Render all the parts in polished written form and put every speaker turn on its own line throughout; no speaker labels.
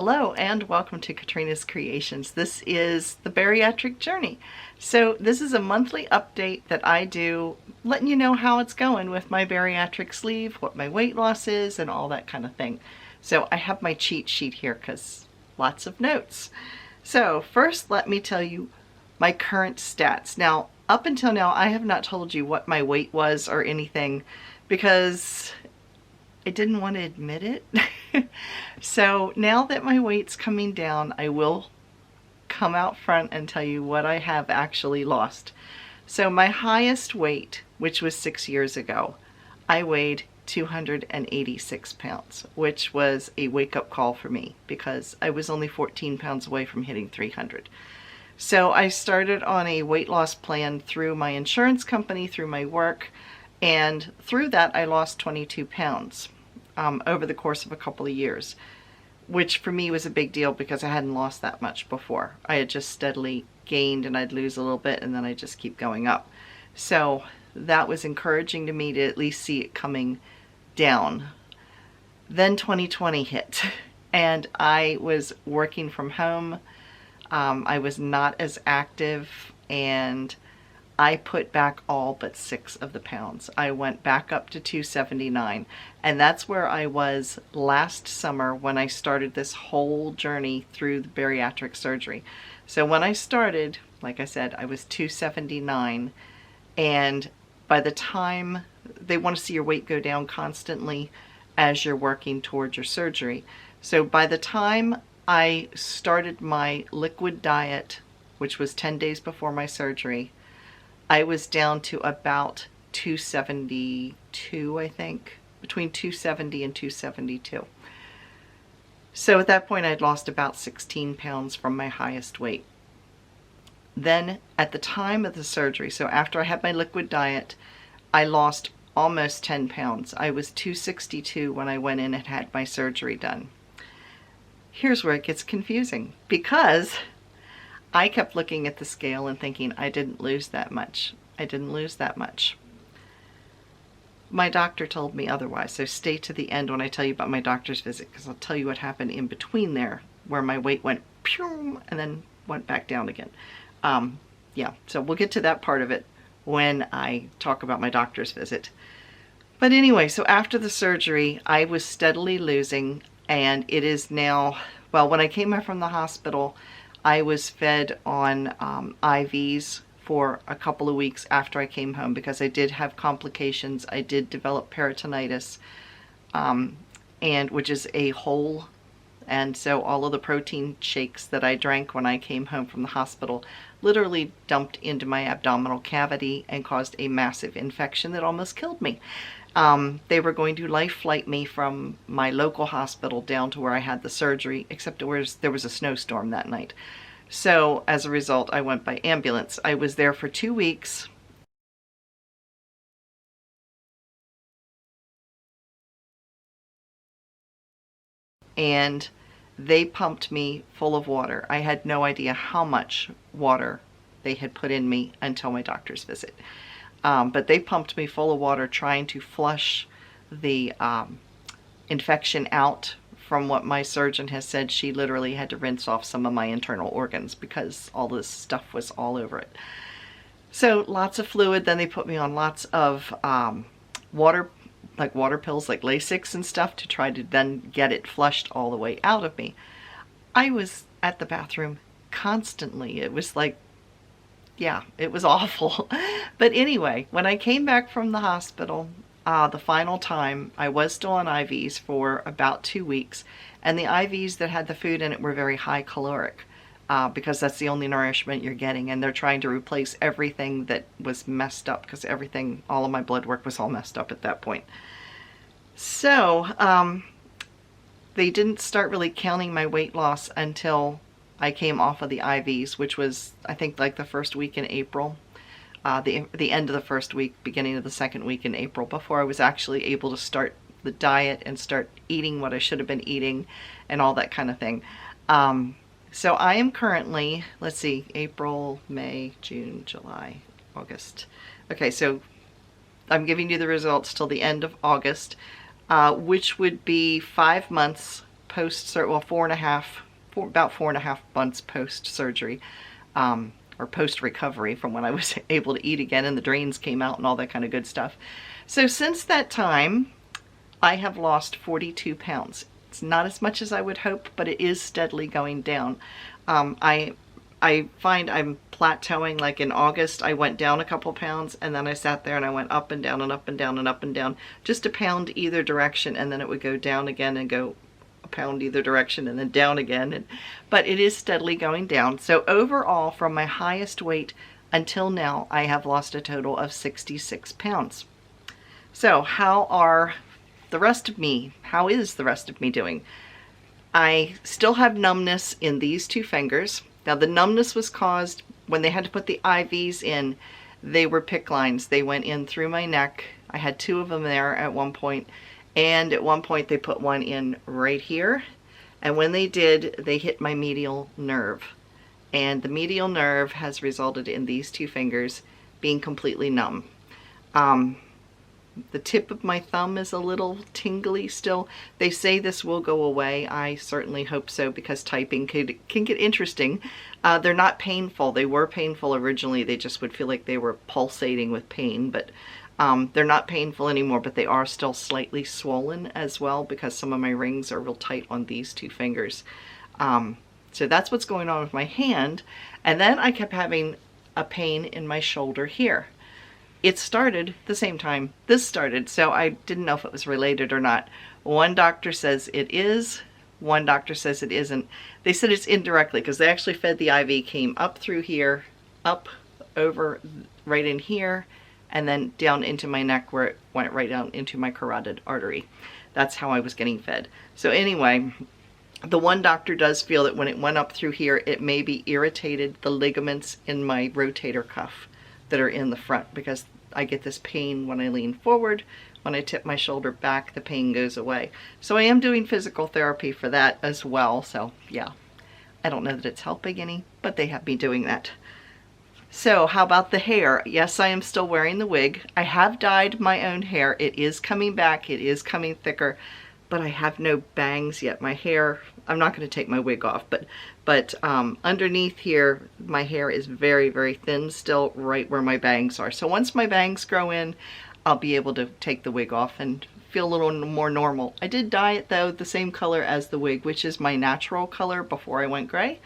Hello and welcome to Katrina's Creations. This is the bariatric journey. So this is a monthly update that I do, letting you know how it's going with my bariatric sleeve, what my weight loss is, and all that kind of thing. So I have my cheat sheet here because lots of notes. So first, let me tell you my current stats. Now, up until now, I have not told you what my weight was or anything because I didn't want to admit it. So now that my weight's coming down, I will come out front and tell you what I have actually lost. So my highest weight, which was 6 years ago, I weighed 286 pounds, which was a wake-up call for me because I was only 14 pounds away from hitting 300. So I started on a weight loss plan through my insurance company, through my work, and through that I lost 22 pounds. Over the course of a couple of years, which for me was a big deal because I hadn't lost that much before. I had just steadily gained and I'd lose a little bit and then I'd just keep going up. So that was encouraging to me to at least see it coming down. Then 2020 hit and I was working from home. I was not as active and I put back all but 6 of the pounds. I went back up to 279, and that's where I was last summer when I started this whole journey through the bariatric surgery. So when I started, like I said, I was 279, and by the time they want to see your weight go down constantly as you're working towards your surgery. So by the time I started my liquid diet, which was 10 days before my surgery, I was down to about 272, I think, between 270 and 272. So at that point, I'd lost about 16 pounds from my highest weight. Then at the time of the surgery, so after I had my liquid diet, I lost almost 10 pounds. I was 262 when I went in and had my surgery done. Here's where it gets confusing because I kept looking at the scale and thinking I didn't lose that much. I didn't lose that much. My doctor told me otherwise, so stay to the end when I tell you about my doctor's visit because I'll tell you what happened in between there where my weight went pew and then went back down again. Yeah, so we'll get to that part of it when I talk about my doctor's visit. But anyway, so after the surgery, I was steadily losing, and it is now, well, when I came back from the hospital, I was fed on IVs for a couple of weeks after I came home because I did have complications. I did develop peritonitis, and which is a hole. And so all of the protein shakes that I drank when I came home from the hospital literally dumped into my abdominal cavity and caused a massive infection that almost killed me. They were going to life flight me from my local hospital down to where I had the surgery, except there was a snowstorm that night. So as a result, I went by ambulance. I was there for 2 weeks. And they pumped me full of water. I had no idea how much water they had put in me until my doctor's visit. But they pumped me full of water trying to flush the infection out. From what my surgeon has said, she literally had to rinse off some of my internal organs because all this stuff was all over it. So lots of fluid. Then they put me on lots of water pills like Lasix and stuff to try to then get it flushed all the way out of me. I was at the bathroom constantly. It was like, yeah, it was awful. But anyway, when I came back from the hospital, the final time, I was still on IVs for about 2 weeks, and the IVs that had the food in it were very high caloric because that's the only nourishment you're getting, and they're trying to replace everything that was messed up because all of my blood work was all messed up at that point. So they didn't start really counting my weight loss until I came off of the IVs, which was, I think, like the first week in April. The end of the first week, beginning of the second week in April, before I was actually able to start the diet and start eating what I should have been eating and all that kind of thing. So I am currently, let's see, April, May, June, July, August. Okay, so I'm giving you the results till the end of August, which would be 5 months well, 4.5, about 4.5 months post-surgery, or post-recovery from when I was able to eat again and the drains came out and all that kind of good stuff. So since that time, I have lost 42 pounds. It's not as much as I would hope, but it is steadily going down. I find I'm plateauing. Like in August, I went down a couple pounds, and then I sat there and I went up and down and up and down and up and down, just a pound either direction, and then it would go down again and go a pound either direction and then down again. But it is steadily going down. So overall, from my highest weight until now, I have lost a total of 66 pounds. So how are the rest of me? How is the rest of me doing? I still have numbness in these two fingers. Now the numbness was caused when they had to put the IVs in. They were PICC lines. They went in through my neck. I had 2 of them there at one point, and at one point they put one in right here, and when they did, they hit my medial nerve, and the medial nerve has resulted in these 2 fingers being completely numb. The tip of my thumb is a little tingly still. They say this will go away. I certainly hope so, because typing can get interesting. They're not painful. They were painful originally. They just would feel like they were pulsating with pain, but they're not painful anymore, but they are still slightly swollen as well, because some of my rings are real tight on these 2 fingers. So that's what's going on with my hand. And then I kept having a pain in my shoulder here. It started the same time this started, so I didn't know if it was related or not. One doctor says it is, one doctor says it isn't. They said it's indirectly, because they actually fed the IV, came up through here, up over right in here, and then down into my neck where it went right down into my carotid artery. That's how I was getting fed. So anyway, the one doctor does feel that when it went up through here, it maybe irritated the ligaments in my rotator cuff that are in the front, because I get this pain when I lean forward. When I tip my shoulder back, the pain goes away. So I am doing physical therapy for that as well. So yeah, I don't know that it's helping any, but they have me doing that. So how about the hair? Yes, I am still wearing the wig. I have dyed my own hair. It is coming back. It is coming thicker, but I have no bangs yet. My hair, I'm not going to take my wig off, but underneath here, my hair is very, very thin still, right where my bangs are. So once my bangs grow in, I'll be able to take the wig off and feel a little more normal. I did dye it though the same color as the wig, which is my natural color before I went gray,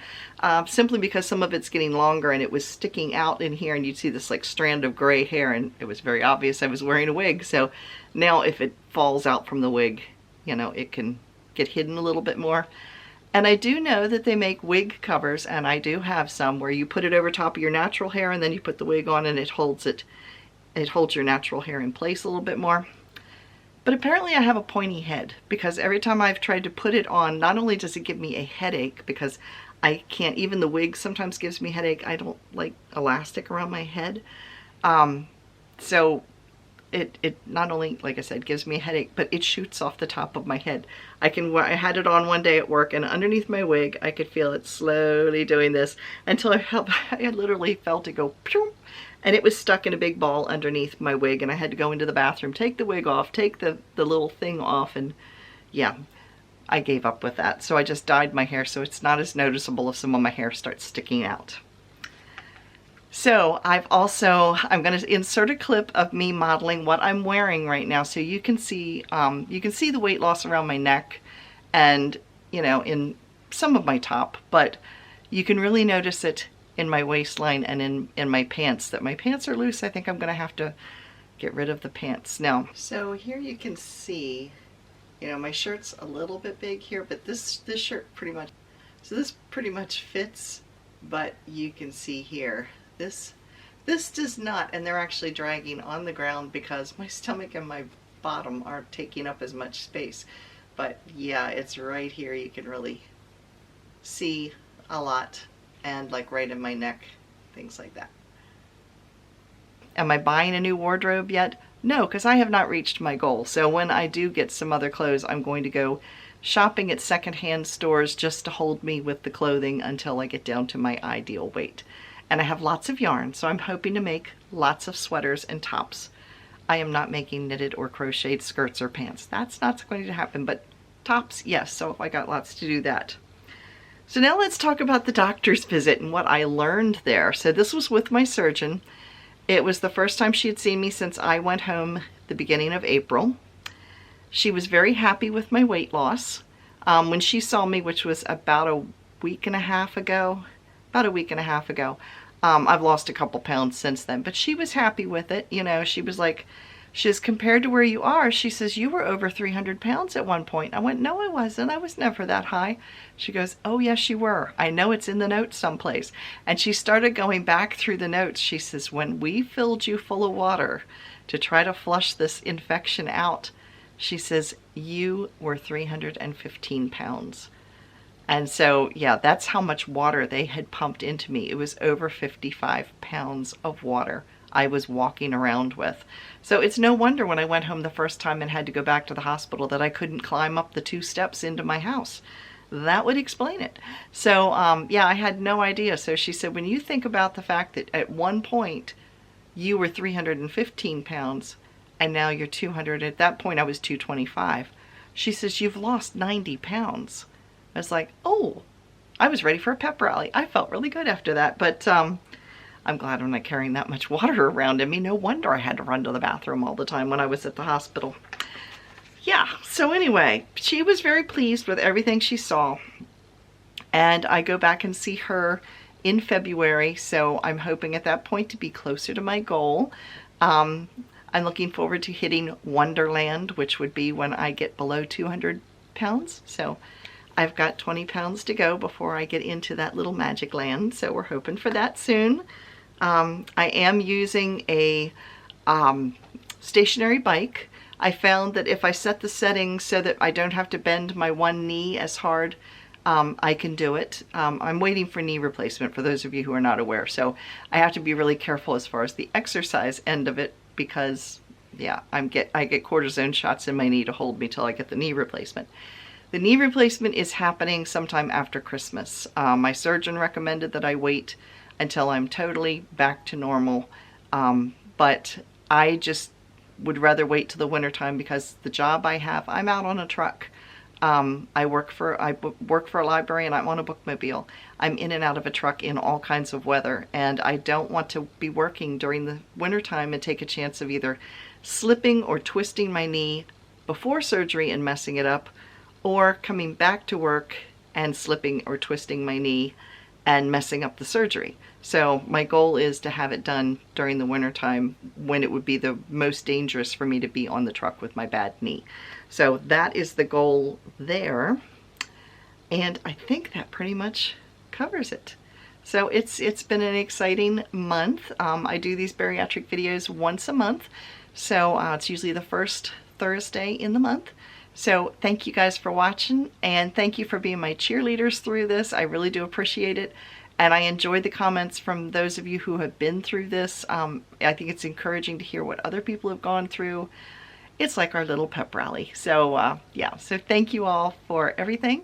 simply because some of it's getting longer and it was sticking out in here, and you'd see this like strand of gray hair, and it was very obvious I was wearing a wig. So now if it falls out from the wig, you know, it can get hidden a little bit more. And I do know that they make wig covers, and I do have some where you put it over top of your natural hair and then you put the wig on and it holds your natural hair in place a little bit more. But apparently I have a pointy head, because every time I've tried to put it on, not only does it give me a headache, because I can't, even the wig sometimes gives me headache. I don't like elastic around my head. So it not only, like I said, gives me a headache, but it shoots off the top of my head. I had it on one day at work, and underneath my wig, I could feel it slowly doing this until I literally felt it go, pew, and it was stuck in a big ball underneath my wig, and I had to go into the bathroom, take the wig off, take the little thing off, and yeah, I gave up with that. So I just dyed my hair so it's not as noticeable if some of my hair starts sticking out. So I'm going to insert a clip of me modeling what I'm wearing right now, so you can see the weight loss around my neck and, you know, in some of my top, but you can really notice it in my waistline and in my pants, that my pants are loose. I think I'm going to have to get rid of the pants now. So here you can see, you know, my shirt's a little bit big here, but this shirt pretty much, so this pretty much fits, but you can see here, this does not, and they're actually dragging on the ground because my stomach and my bottom aren't taking up as much space. But yeah, it's right here. You can really see a lot, and like right in my neck, things like that. Am I buying a new wardrobe yet? No, because I have not reached my goal. So when I do get some other clothes, I'm going to go shopping at secondhand stores just to hold me with the clothing until I get down to my ideal weight. And I have lots of yarn, so I'm hoping to make lots of sweaters and tops. I am not making knitted or crocheted skirts or pants. That's not going to happen, but tops? Yes, so I got lots to do that. So now let's talk about the doctor's visit and what I learned there. So this was with my surgeon. It was the first time she had seen me since I went home the beginning of April. She was very happy with my weight loss. When she saw me, which was about a week and a half ago, I've lost a couple pounds since then, but she was happy with it. You know, she was like, compared to where you are, she says, you were over 300 pounds at one point. I went, no, I wasn't. I was never that high. She goes, oh, yes, you were. I know it's in the notes someplace. And she started going back through the notes. She says, when we filled you full of water to try to flush this infection out, she says, you were 315 pounds. And so, yeah, that's how much water they had pumped into me. It was over 55 pounds of water I was walking around with. So it's no wonder when I went home the first time and had to go back to the hospital that I couldn't climb up the 2 steps into my house. That would explain it. So yeah, I had no idea. So she said, when you think about the fact that at one point you were 315 pounds and now you're 200, at that point I was 225. She says, you've lost 90 pounds. I was like, oh, I was ready for a pep rally. I felt really good after that. But I'm glad I'm not carrying that much water around in me. No wonder I had to run to the bathroom all the time when I was at the hospital. Yeah, so anyway, she was very pleased with everything she saw. And I go back and see her in February, so I'm hoping at that point to be closer to my goal. I'm looking forward to hitting Wonderland, which would be when I get below 200 pounds. So I've got 20 pounds to go before I get into that little magic land, so we're hoping for that soon. I am using a stationary bike. I found that if I set the settings so that I don't have to bend my one knee as hard, I can do it. I'm waiting for knee replacement, for those of you who are not aware, so I have to be really careful as far as the exercise end of it, because yeah, I get cortisone shots in my knee to hold me till I get the knee replacement. The knee replacement is happening sometime after Christmas. My surgeon recommended that I wait until I'm totally back to normal, but I just would rather wait till the winter time because the job I have, I'm out on a truck. I work for a library and I'm on a bookmobile. I'm in and out of a truck in all kinds of weather, and I don't want to be working during the winter time and take a chance of either slipping or twisting my knee before surgery and messing it up, or coming back to work and slipping or twisting my knee and messing up the surgery. So my goal is to have it done during the winter time when it would be the most dangerous for me to be on the truck with my bad knee. So that is the goal there. And I think that pretty much covers it. So it's been an exciting month. I do these bariatric videos once a month. So it's usually the first Thursday in the month. So thank you guys for watching, and thank you for being my cheerleaders through this. I really do appreciate it. And I enjoyed the comments from those of you who have been through this. I think it's encouraging to hear what other people have gone through. It's like our little pep rally. So yeah, so thank you all for everything.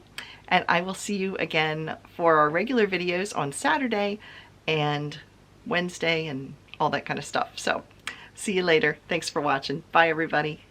And I will see you again for our regular videos on Saturday and Wednesday and all that kind of stuff. So see you later. Thanks for watching. Bye, everybody.